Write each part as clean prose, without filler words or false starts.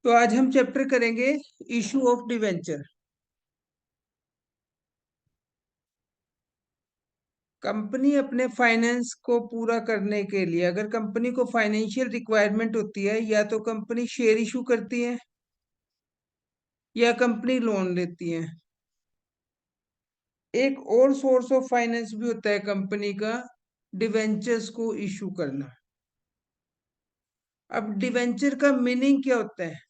तो आज हम चैप्टर करेंगे इशू ऑफ डिवेंचर। कंपनी अपने फाइनेंस को पूरा करने के लिए अगर कंपनी को फाइनेंशियल रिक्वायरमेंट होती है, या तो कंपनी शेयर इशू करती है या कंपनी लोन लेती है। एक और सोर्स ऑफ फाइनेंस भी होता है कंपनी का, डिवेंचर्स को इशू करना। अब डिवेंचर का मीनिंग क्या होता है?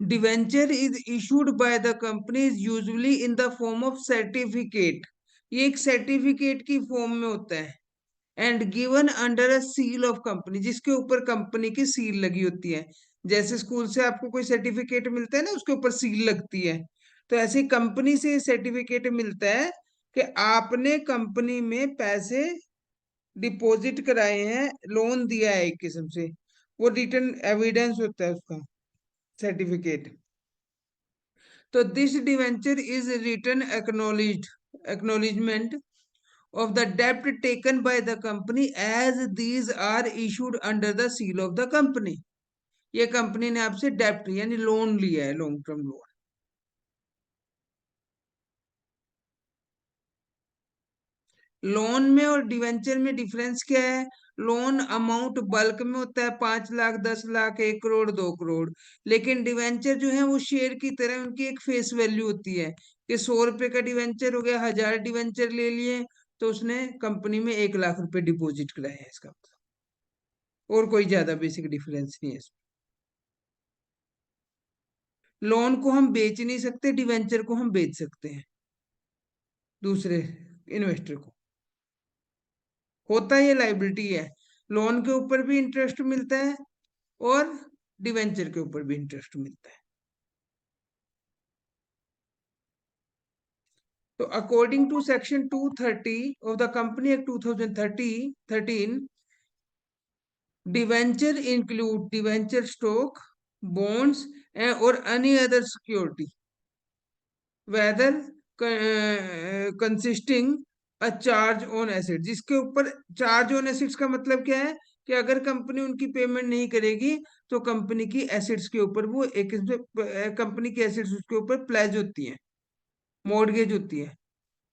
Debenture is issued by the company is usually in the form of certificate. ये एक सर्टिफिकेट की फॉर्म में होता है। And given under a seal of company, जिसके ऊपर कंपनी की सील लगी होती है। जैसे स्कूल से आपको कोई सर्टिफिकेट मिलता है ना, उसके ऊपर सील लगती है। तो ऐसे कंपनी से सर्टिफिकेट मिलता है कि आपने कंपनी में पैसे डिपॉजिट कराए हैं, लोन दिया है एक किस्म से। वो रिटर्न एविडेंस होता है उसका, सर्टिफिकेट। तो this debenture is return acknowledgement of the debt taken by the company as these are issued under the seal of the company। ये कंपनी ने आपसे डेप्ट यानी लोन लिया है, लॉन्ग टर्म लोन। लोन में और डिवेंचर में डिफरेंस क्या है? लोन अमाउंट बल्क में होता है, 5 लाख, 10 लाख, 1 करोड़, 2 करोड़। लेकिन डिवेंचर जो है वो शेयर की तरह, उनकी एक फेस वैल्यू होती है कि 100 रुपए का डिवेंचर हो गया, 1000 डिवेंचर ले लिए तो उसने कंपनी में 1 लाख रुपए डिपॉजिट कराए हैं, इसका मतलब। और कोई ज्यादा बेसिक डिफरेंस नहीं है। लोन को हम बेच नहीं सकते, डिवेंचर को हम बेच सकते हैं दूसरे इन्वेस्टर को। होता ये लाइबिलिटी है। लोन के ऊपर भी इंटरेस्ट मिलता है और डिवेंचर के ऊपर भी इंटरेस्ट मिलता है। तो according to section 230 of the company act 2013, debenture include debenture stock, bonds और any other security whether consisting a charge on asset. जिसके ऊपर चार्ज ऑन एसेट्स का मतलब क्या है कि अगर कंपनी उनकी पेमेंट नहीं करेगी तो कंपनी की एसेट्स के ऊपर वो एक कंपनी की एसेट्स उसके ऊपर प्लेज होती है, मॉर्गेज होती है।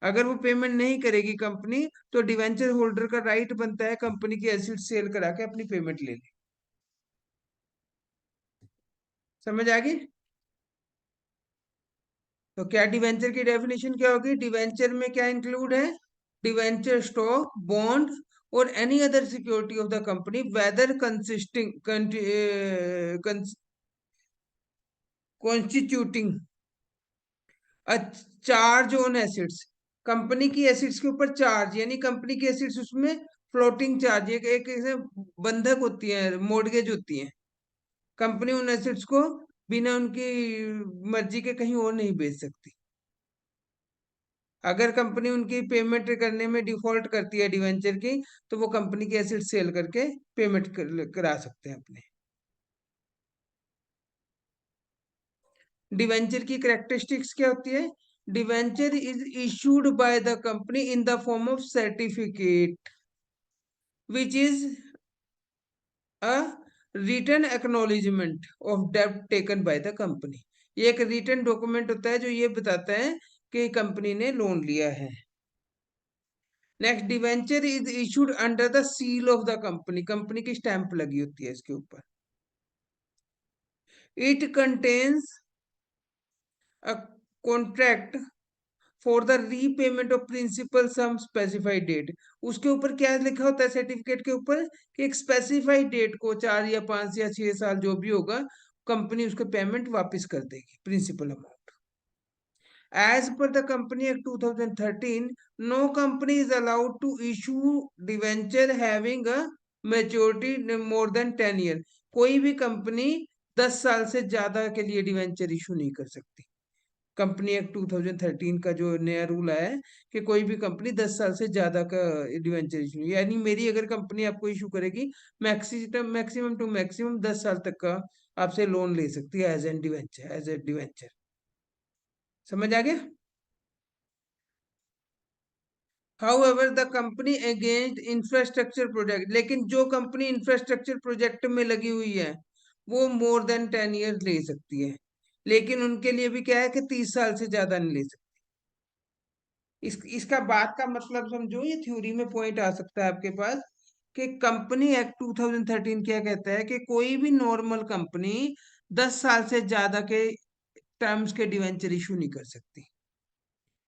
अगर वो पेमेंट नहीं करेगी कंपनी, तो डिवेंचर होल्डर का राइट बनता है कंपनी की एसेट सेल करा के अपनी पेमेंट ले ले। समझ आ गई? तो क्या डिवेंचर की डेफिनेशन क्या होगी? डिवेंचर में क्या इंक्लूड है? डिवेंचर स्टॉक, बॉन्ड और any other security of the company weather consisting constituting a charge on acids. Company की एसिड्स के ऊपर चार्ज, यानी कंपनी की एसिड्स उसमें फ्लोटिंग चार्ज, एक ऐसे बंधक होती है, मोर्गेज होती है। कंपनी उन एसिड्स को बिना उनकी मर्जी के कहीं और नहीं बेच सकती। अगर कंपनी उनकी पेमेंट करने में डिफॉल्ट करती है डिवेंचर की, तो वो कंपनी की एसेट सेल करके पेमेंट करा सकते हैं अपने। डिवेंचर की करेक्टरिस्टिक्स क्या होती है? Debenture is issued by the company in the form of certificate which is a written acknowledgement of डेब्ट टेकन बाय द कंपनी। ये एक रिटन डॉक्यूमेंट होता है जो ये बताता है कि कंपनी ने लोन लिया है। Next, debenture is issued under the seal of the company. Company की स्टैंप लगी होती है इसके ऊपर। It contains a contract for the repayment of principal sum specified date. उसके ऊपर क्या लिखा होता है सर्टिफिकेट के ऊपर? कि एक स्पेसिफाइड डेट को, 4 या 5 या 6 साल जो भी होगा, कंपनी उसको पेमेंट वापस कर देगी, principal amount. As per the Company Act 2013, no company is allowed to issue debenture having a maturity more than 10 year। कोई भी कंपनी 10 साल से ज्यादा के लिए डिवेंचर इशू नहीं कर सकती। कंपनी एक्ट 2013 का जो नया रूल आया है कि कोई भी कंपनी 10 साल से ज्यादा का डिवेंचर इशू, यानी मेरी अगर कंपनी आपको इशू करेगी, मैक्सिमम टू मैक्सिमम 10 साल तक का आपसे लोन ले सकती है as an debenture, as a debenture. समझ आ गया? However, the company against infrastructure project, लेकिन जो कंपनी इंफ्रास्ट्रक्चर प्रोजेक्ट में लगी हुई है वो मोर देन 10 ईयर ले सकती है, लेकिन उनके लिए भी क्या है कि 30 साल से ज्यादा नहीं ले सकती। इसका बात का मतलब समझो, ये थ्योरी में पॉइंट आ सकता है आपके पास कि कंपनी एक्ट 2013 क्या कहता है कि कोई भी नॉर्मल कंपनी 10 साल से ज्यादा के टर्म्स के डिवेंचर इशू नहीं कर सकती।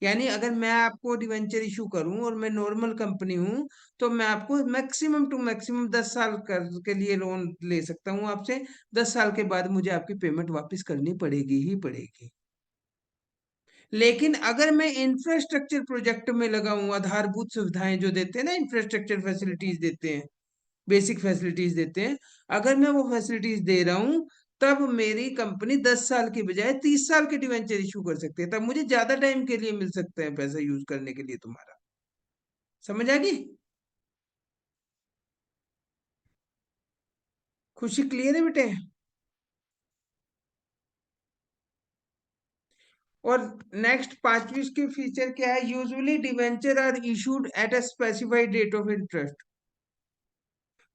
यानी अगर मैं आपको डिवेंचर इशू करूं और मैं नॉर्मल कंपनी हूं, तो मैं आपको मैक्सिमम टू मैक्सिमम 10 साल के लिए लोन ले सकता हूं आपसे। 10 साल के बाद मुझे आपकी पेमेंट वापस करनी पड़ेगी ही पड़ेगी। लेकिन अगर मैं इंफ्रास्ट्रक्चर प्रोजेक्ट में लगा हूं, आधारभूत सुविधाएं जो देते हैं ना, इंफ्रास्ट्रक्चर फैसिलिटीज देते हैं, बेसिक फैसिलिटीज देते हैं, अगर मैं वो फैसिलिटीज दे रहा हूं, तब मेरी कंपनी 10 साल की बजाय 30 साल के डिवेंचर इशू कर सकती है। तब मुझे ज्यादा टाइम के लिए मिल सकते हैं पैसा यूज करने के लिए तुम्हारा। समझ आ गई? खुशी क्लियर है बेटे? और नेक्स्ट पांचवी इसकी फीचर क्या है? Usually debenture are issued at a specified rate of interest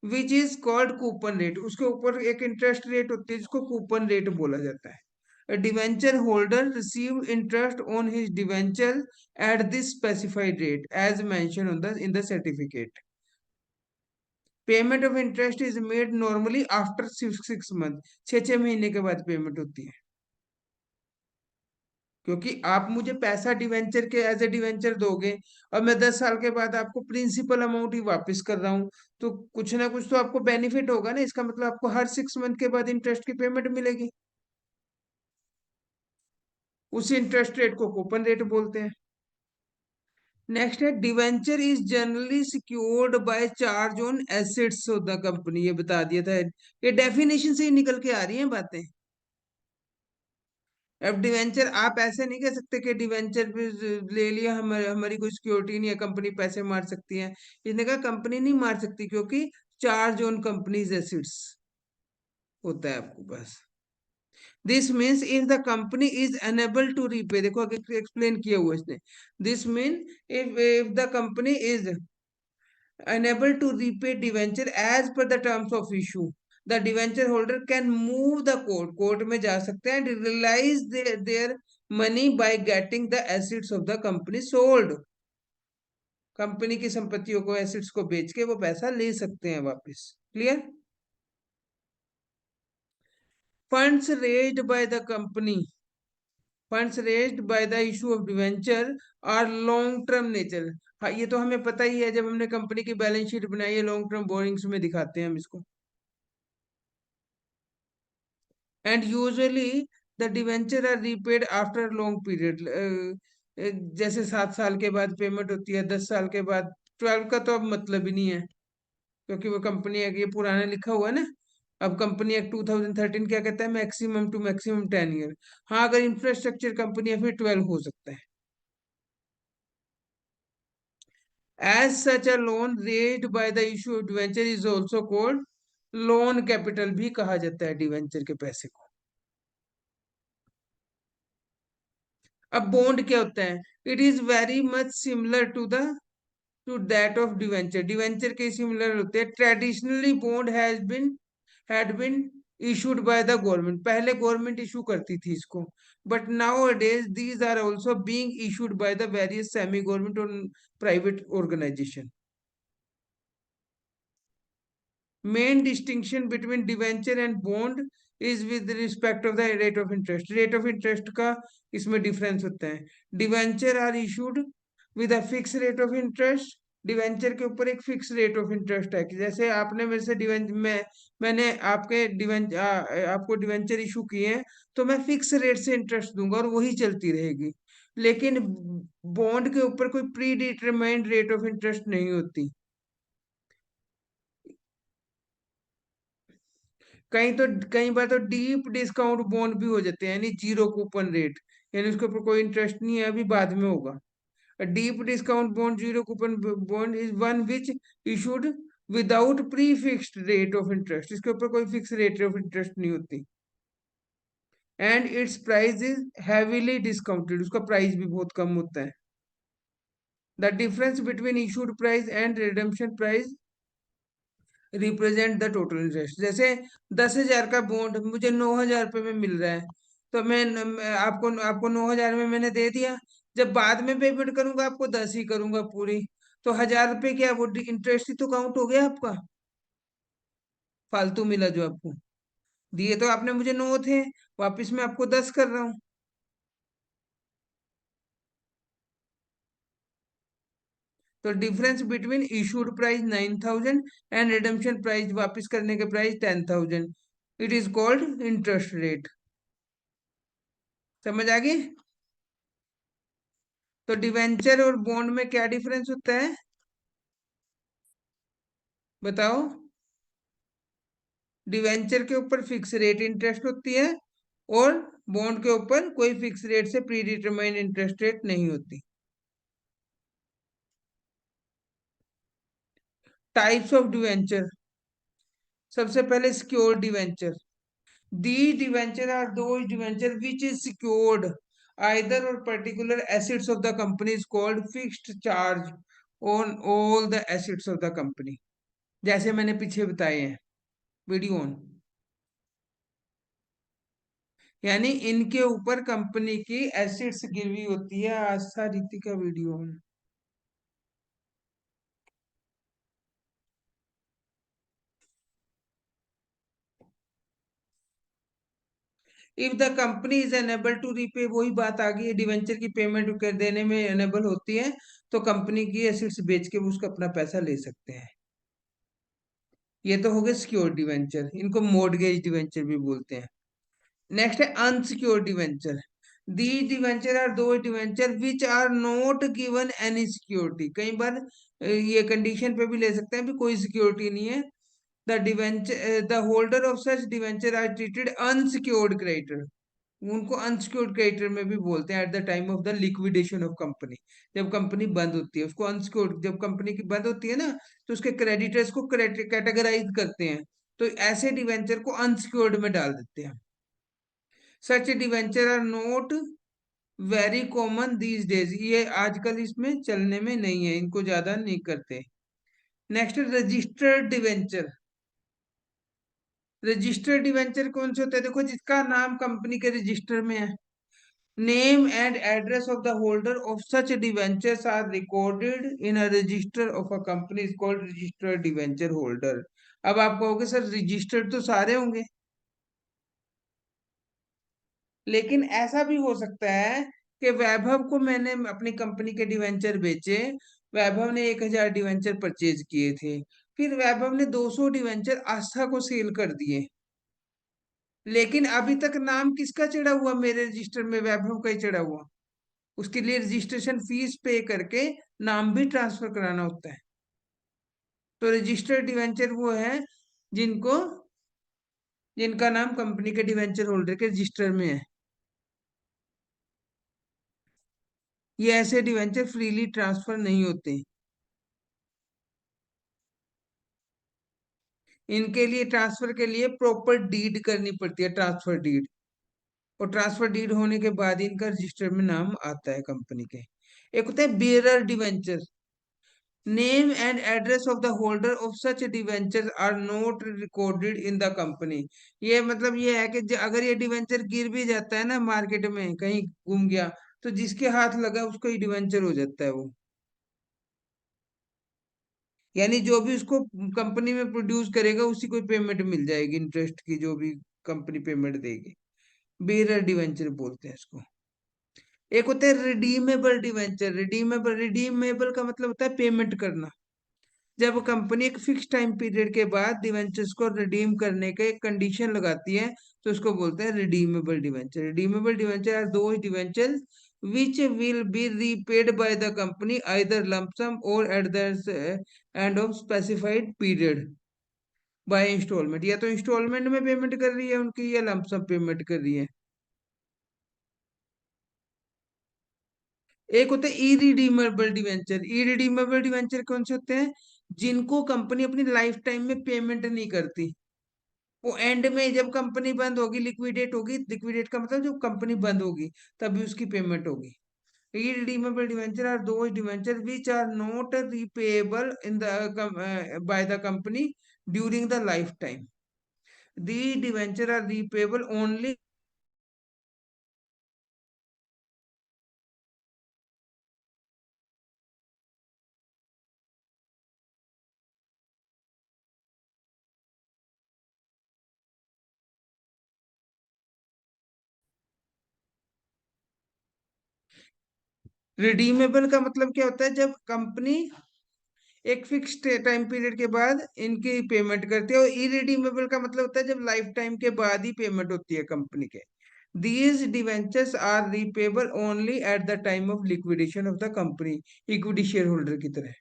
which is called coupon rate. उसके ऊपर एक इंटरेस्ट रेट होती है जिसको कूपन रेट बोला जाता है। Debenture holder receive interest on his debenture at this specified rate as mention on the in the certificate. Payment of interest is made normally after 6 month. 6 महीने के बाद पेमेंट होती है, क्योंकि आप मुझे पैसा डिवेंचर के एज ए डिवेंचर दोगे और मैं 10 साल के बाद आपको प्रिंसिपल अमाउंट ही वापस कर रहा हूँ, तो कुछ ना कुछ तो आपको बेनिफिट होगा ना। इसका मतलब आपको हर 6 मंथ के बाद इंटरेस्ट की पेमेंट मिलेगी। उसी इंटरेस्ट रेट को कूपन रेट बोलते हैं। नेक्स्ट है, debenture is generally secured by charge on assets of the company. ये बता दिया था, ये डेफिनेशन से ही निकल के आ रही हैं बातें। अब डिवेंचर आप ऐसे नहीं कह सकते कि डिवेंचर पे ले लिया, हमारी कोई सिक्योरिटी नहीं है, कंपनी पैसे मार सकती है। इसने कहा कंपनी नहीं मार सकती, क्योंकि चार्ज ऑन कंपनीज एसिड्स होता है आपको पास। This means if the company is unable to repay, देखो आगे एक्सप्लेन किया हुआ इसने। This mean if the company is unable to repay debenture as per the terms of issue, the debenture holder can move the court में जा सकते हैं and realize their money by getting the assets of the company sold। Company की संपत्तियों को, assets को बेच के वो पैसा ले सकते हैं वापस। Clear? Funds raised by the company, funds raised by the issue of debenture are long term nature. हाँ, ये तो हमें पता ही है, जब हमने कंपनी की बैलेंस शीट बनाई है लॉन्ग टर्म बोरिंग्स में दिखाते हैं हम इसको। And usually the debenture are repaid after long period. जैसे 7 साल के बाद पेमेंट होती है, 10 साल के बाद। 12 का तो अब मतलब ही नहीं है, क्योंकि वो कंपनी है, ये पुराना लिखा हुआ है ना। अब कंपनी एक्ट 2013 क्या कहता है? Maximum to maximum 10 year. हाँ, अगर इंफ्रास्ट्रक्चर कंपनी है फिर 12 हो सकता है। As such a loan raised by the issue of debenture is also called loan capital, भी कहा जाता है डिवेंचर के पैसे को। अब बॉन्ड क्या होता है? It is very much similar to that of debenture. Debenture के सिमिलर होते हैं। Traditionally bond had been issued by the government, पहले गवर्नमेंट इशू करती थी इसको। But nowadays these are also being issued by the various semi government और private organization. Main distinction between debenture and bond is with respect of the rate of interest. Rate of interest का इसमें difference होता है। Debenture are issued with a fix rate of interest. Debenture के ऊपर एक fix rate of interest है, कि जैसे आपने मेरे से मैंने आपको डिवेंचर इशू किए हैं, तो मैं फिक्स रेट से इंटरेस्ट दूंगा और वही चलती रहेगी। लेकिन बॉन्ड के ऊपर कोई pre determined rate of interest नहीं होती। कई बार तो डीप डिस्काउंट बॉन्ड भी हो जाते हैं, यानी जीरो कूपन रेट, यानी उसके ऊपर कोई इंटरेस्ट नहीं है, अभी बाद में होगा। Deep discount bond, zero coupon bond is one which issued without pre fixed rate of interest. इसके ऊपर कोई फिक्स रेट ऑफ इंटरेस्ट नहीं होती। And it's price is heavily discounted, उसका प्राइस भी बहुत कम होता है। The difference between issued price and redemption price represent the total interest. जैसे 10,000 का बॉन्ड मुझे 9,000 रुपये में मिल रहा है, तो मैं आपको आपको 9,000 में मैंने दे दिया। जब बाद में पेमेंट करूंगा आपको 10 ही करूंगा पूरी, तो 1,000 रुपये क्या वो इंटरेस्ट ही तो काउंट हो गया आपका, फालतू मिला जो आपको। दिए तो आपने मुझे 9 थे, वापिस मैं आपको 10 कर रहा हूँ। तो difference between issued price 9,000 and redemption price, वापस करने के price 10,000, it is called interest rate. समझ आ गई? तो डिवेंचर और बॉन्ड में क्या डिफरेंस होता है बताओ? डिवेंचर के ऊपर फिक्स रेट इंटरेस्ट होती है, और बॉन्ड के ऊपर कोई फिक्स रेट से प्री डिटरमाइंड इंटरेस्ट रेट नहीं होती। Types of debenture. सबसे पहले secured debenture. These debenture are those debenture which is secured either or particular assets of the company is called fixed charge on all the assets of the company, जैसे मैंने पीछे बताए हैं video on. यानी इनके ऊपर कंपनी की assets गिरवी होती है। आस्था रीति का video on. If the company is unable to repay, वही बात आ गई है, डिवेंचर की पेमेंट कर देने में अनेबल होती है, तो कंपनी की एसेट्स बेच के वो उसका अपना पैसा ले सकते हैं। ये तो हो गए सिक्योर्ड डिवेंचर, इनको मॉर्गेज डिवेंचर भी बोलते हैं। नेक्स्ट है unsecured debenture. The debenture are those debenture which are not given any security. कई बार ये कंडीशन पे भी ले सकते हैं भी कोई सिक्योरिटी नहीं है। The debenture the holder of such debenture are treated unsecured creditor. उनको अनसिक्योर्ड क्रेडिटर में भी बोलते हैं at the time of the liquidation of company. जब कंपनी बंद होती है उसको अनसिक्योर्ड, जब कंपनी की बंद होती है ना, तो उसके क्रेडिटर्स को कैटेगराइज करते हैं, तो ऐसे डिवेंचर को अनसिक्योर्ड में डाल देते हैं। Such debenture are not very common these days, ये आजकल इसमें चलने में नहीं है, इनको ज्यादा नहीं करते। Next registered debenture. Registered debenture कौन से होते हैं? देखो, जिसका नाम कंपनी के रजिस्टर में है। Name and address of the holder of such debentures are recorded in a register of a company is called registered debenture holder। अब आप कहोगे सर रजिस्टर्ड तो सारे होंगे, लेकिन ऐसा भी हो सकता है कि वैभव को मैंने अपनी कंपनी के डिवेंचर बेचे, वैभव ने 1,000 डिवेंचर परचेज किए थे, फिर वैभव ने 200 डिवेंचर आस्था को सेल कर दिए, लेकिन अभी तक नाम किसका चढ़ा हुआ मेरे रजिस्टर में? वैभव का ही चढ़ा हुआ। उसके लिए रजिस्ट्रेशन फीस पे करके नाम भी ट्रांसफर कराना होता है। तो रजिस्टर्ड डिवेंचर वो है जिनको जिनका नाम कंपनी के डिवेंचर होल्डर के रजिस्टर में है। ये ऐसे डिवेंचर फ्रीली ट्रांसफर नहीं होते, इनके लिए ट्रांसफर के लिए प्रॉपर डीड करनी पड़ती है, ट्रांसफर डीड। और ट्रांसफर डीड होने के बाद इनका रजिस्टर में नाम आता है कंपनी के। एक होता है bearer debenture. Name and address of the holder of such debenture are not recorded in the company. ये मतलब ये है कि अगर ये डिवेंचर गिर भी जाता है ना मार्केट में, कहीं घूम गया, तो जिसके हाथ लगा उसको ही डिवेंचर हो जाता है वो। यानी जो भी उसको कंपनी में प्रोड्यूस करेगा उसी को पेमेंट मिल जाएगी, इंटरेस्ट की जो भी कंपनी पेमेंट देगी। बेयरर डिवेंचर बोलते हैं इसको। एक होता है रिडीमेबल डिवेंचर। रिडीमेबल, रिडीमेबल का मतलब होता है पेमेंट करना। जब कंपनी एक फिक्स टाइम पीरियड के बाद डिवेंचर्स को रिडीम करने के कंडीशन लगाती है, तो उसको बोलते हैं redeemable debenture. Redeemable debenture are those debenture which will be repaid by the company either lump sum or at the end of specified period by installment। या तो इंस्टॉलमेंट में पेमेंट कर रही है उनकी, या लंप सम पेमेंट कर रही है। एक होता है इरिडीमेबल डिवेंचर। इरिडीमेबल डिवेंचर कौन से होते हैं? जिनको कंपनी अपनी लाइफ टाइम में पेमेंट नहीं करती, वो एंड में जब कंपनी बंद होगी, लिक्विडेट होगी, लिक्विडेट का मतलब जब कंपनी बंद होगी तभी उसकी पेमेंट होगी। irredeemable debenture are those debenture which are not repayable in the by the company during the lifetime. The debenture are repayable only. Redeemable का मतलब क्या होता है? जब कंपनी एक फिक्स टाइम पीरियड के बाद इनकी पेमेंट करती है। और इरिडीमेबल का मतलब होता है जब लाइफ टाइम के बाद ही पेमेंट होती है कंपनी के। These debentures are repayable only at the time of liquidation of the company, equity share holder की तरह।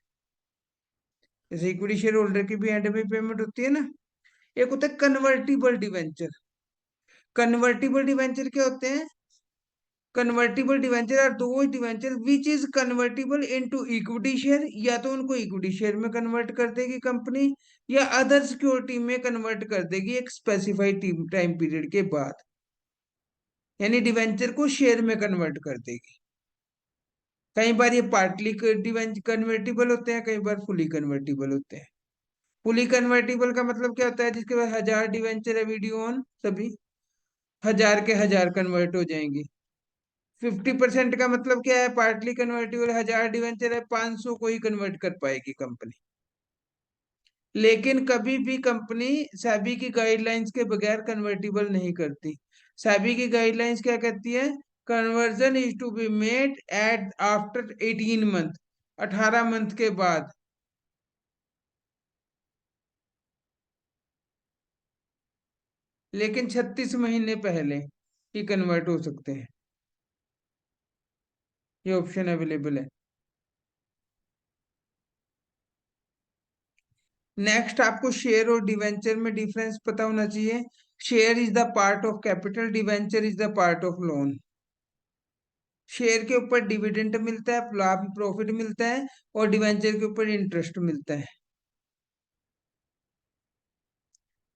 जैसे इक्विटी शेयर होल्डर की भी एंड में पेमेंट होती है ना। एक होता है कन्वर्टिबल डिवेंचर। कन्वर्टिबल डिवेंचर क्या होते हैं? Convertible debenture are those debenture which is convertible into equity share, या तो उनको इक्विटी शेयर में कन्वर्ट कर देगी कंपनी, या अदर सिक्योरिटी में कन्वर्ट कर देगी एक स्पेसिफाइड टाइम पीरियड के बाद। यानी डिवेंचर को शेयर में कन्वर्ट कर देगी। कई बार ये पार्टली कन्वर्टिबल होते हैं, कई बार फुली कन्वर्टिबल होते हैं। फुली कन्वर्टिबल का मतलब क्या होता है? जिसके पास 1000 डिवेंचर है, वीडियो ऑन, सभी 1000 के 1000 कन्वर्ट हो जाएंगे। 50% का मतलब क्या है? पार्टली कन्वर्टिबल 1000 डिवेंचर है, 500 को ही कन्वर्ट कर पाएगी कंपनी। लेकिन कभी भी कंपनी सेबी की गाइडलाइंस के बगैर कन्वर्टिबल नहीं करती। सेबी की गाइडलाइंस क्या कहती है? Conversion is to be made at after 18 month, 18 month के बाद। लेकिन 36 महीने पहले ही कन्वर्ट हो सकते हैं। ये ऑप्शन अवेलेबल है। नेक्स्ट, आपको शेयर और डिवेंचर में डिफरेंस पता होना चाहिए। Share is the part of capital, debenture is the part of loan. Share के ऊपर डिविडेंड मिलता है, लाभ प्रॉफिट मिलता है, और डिवेंचर के ऊपर इंटरेस्ट मिलता है।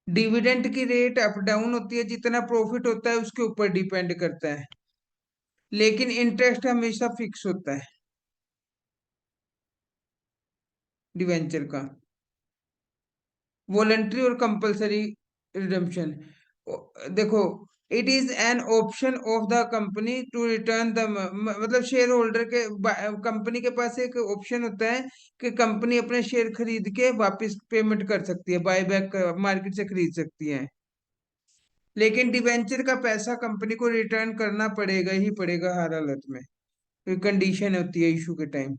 डिविडेंड की रेट अप डाउन होती है, जितना प्रॉफिट होता है उसके ऊपर डिपेंड करता है। लेकिन इंटरेस्ट हमेशा फिक्स होता है डिवेंचर का। वॉलेंट्री और कंपलसरी रिडेम्पशन, देखो, it is an option of the company to return the, मतलब शेयर होल्डर के, कंपनी के पास एक ऑप्शन होता है कि कंपनी अपने शेयर खरीद के वापस पेमेंट कर सकती है, बाय बैक मार्केट से खरीद सकती है। लेकिन डिवेंचर का पैसा कंपनी को रिटर्न करना पड़ेगा ही पड़ेगा हर हालत में। कंडीशन होती है इशू के time.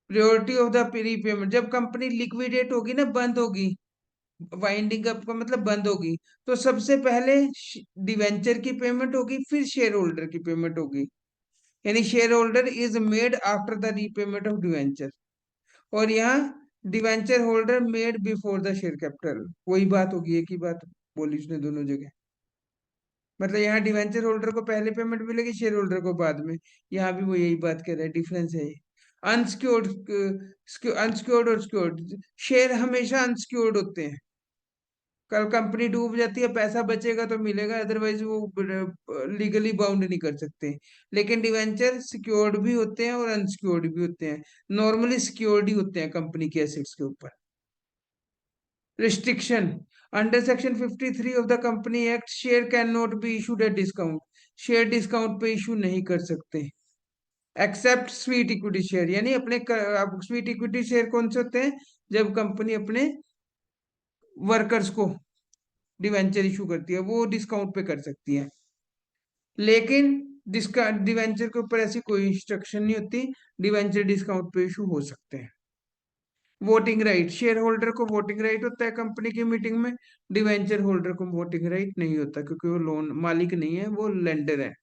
Priority of the pre payment, जब कंपनी लिक्विडेट होगी ना, बंद होगी, वाइंडिंग अप का मतलब बंद होगी, तो सबसे पहले डिवेंचर की पेमेंट होगी, फिर शेयर होल्डर की पेमेंट होगी। यानी share holder is made after the repayment of debenture. और यहाँ debenture holder made before the share capital. वही बात होगी, एक ही बात बोली उसने दोनों जगह। मतलब यहाँ डिवेंचर होल्डर को पहले पेमेंट मिलेगी, शेयर होल्डर को बाद में। यहाँ भी वो यही बात कर रहा है, डिफरेंस है ये। अनसिक्योर्ड, अनसिक्योर्ड और सिक्योर्ड शेयर हमेशा अनसिक्योर्ड होते हैं। कल कंपनी डूब जाती है, पैसा बचेगा तो मिलेगा, अदरवाइज वो लीगली बाउंड नहीं कर सकते। लेकिन डिवेंचर सिक्योर्ड भी होते हैं और अनसिक्योर्ड भी होते हैं। नॉर्मली सिक्योर्ड ही होते हैं कंपनी के एसेट्स के ऊपर। Restriction, under section 53 of the company act, share can not be issued at discount. Share discount पे इशू नहीं कर सकते, एक्सेप्ट स्वीट इक्विटी शेयर। यानी अपने स्वीट इक्विटी शेयर कौन से होते हैं? जब कंपनी अपने वर्कर्स को डिवेंचर इशू करती है, वो डिस्काउंट पे कर सकती है। लेकिन डिवेंचर के ऊपर ऐसी कोई इंस्ट्रक्शन नहीं होती, डिवेंचर डिस्काउंट पे इशू हो सकते हैं। वोटिंग राइट, शेयर होल्डर को वोटिंग राइट होता है कंपनी की मीटिंग में। डिवेंचर होल्डर को वोटिंग राइट नहीं होता, क्योंकि वो लोन मालिक नहीं है, वो लेंडर है।